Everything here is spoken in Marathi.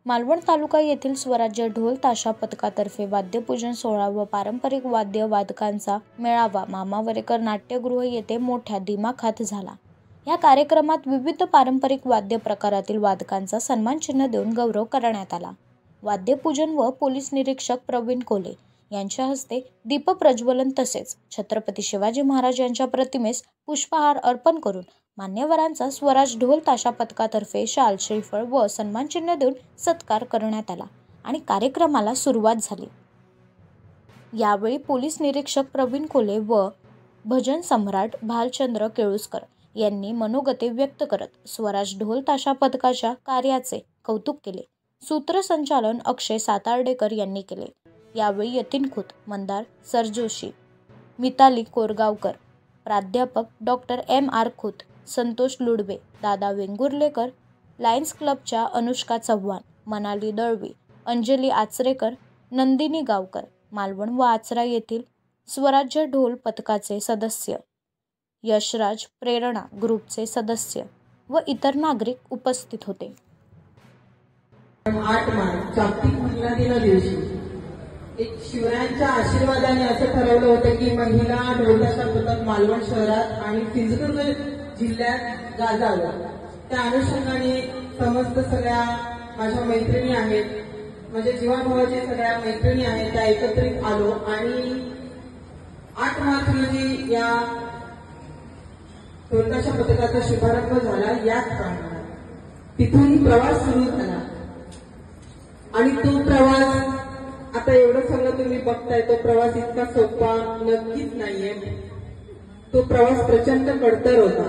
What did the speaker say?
मालवण तालुका येथील स्वराज्य ढोल ताशा पथकातर्फे वाद्यपूजन सोहळा व पारंपरिक वाद्य वादकांचा मेळावा मामावरेकर नाट्यगृह येथे मोठ्या दिमाखात झाला। या कार्यक्रमात विविध पारंपरिक वाद्य प्रकारातील वादकांचा सन्मानचिन्ह देऊन गौरव करण्यात आला। वाद्यपूजन व पोलीस निरीक्षक प्रवीण कोले यांच्या हस्ते दीपप्रज्वलन तसेच छत्रपती शिवाजी महाराज यांच्या प्रतिमेस पुष्पहार अर्पण करून मान्यवरांचा स्वराज ढोल ताशा पथकातर्फे शाल श्रीफळ व सन्मानचिन्ह देऊन सत्कार करण्यात आला आणि कार्यक्रमाला सुरुवात झाली। यावेळी पोलीस निरीक्षक प्रवीण कोले व भजन सम्राट भालचंद्र केळुसकर यांनी मनोगते व्यक्त करत स्वराज ढोल ताशा पथकाच्या कार्याचे कौतुक केले। सूत्रसंचालन अक्षय सातार्डेकर यांनी केले। यावेळी यतीन खोत, मंदार सरजोशी, मिताली कोरगावकर, प्राध्यापक डॉक्टर M.R. खोत, संतोष लुडवे, दादा वेंगुर्लेकर, लायन्स क्लबच्या अनुष्का चव्हाण, मनाली दळवी, अंजली आचरेकर, नंदिनी गावकर, मालवण व आचरा येथील स्वराज्य ढोल पथकाचे सदस्य, यशराज प्रेरणा ग्रुपचे सदस्य व इतर नागरिक उपस्थित होते। 8 मार्च जागतिक महिला दिना दिवशी एक शिवरायांच्या आशीर्वादाने असं ठरवलं होतं की महिला ढोल ताशा पथक मालवण शहरात आणि सिंधुदुर्ग जिल्ह्यात गाजावलं। त्या अनुषंगाने समस्त सगळ्या माझ्या मैत्रिणी आहेत, म्हणजे जीवाभावाच्या सगळ्या मैत्रिणी आहेत, त्या एकत्रित आलो आणि 8 मार्च रोजी या ढोल ताशा पथकाचा शुभारंभ झाला। याच प्रमाणे तिथून प्रवास सुरू झाला आणि तो प्रवास आता एवढं सगळं तुम्ही बघताय, तो प्रवास इतका सोपा नक्कीच नाहीये। तो प्रवास प्रचंड खडतर होता।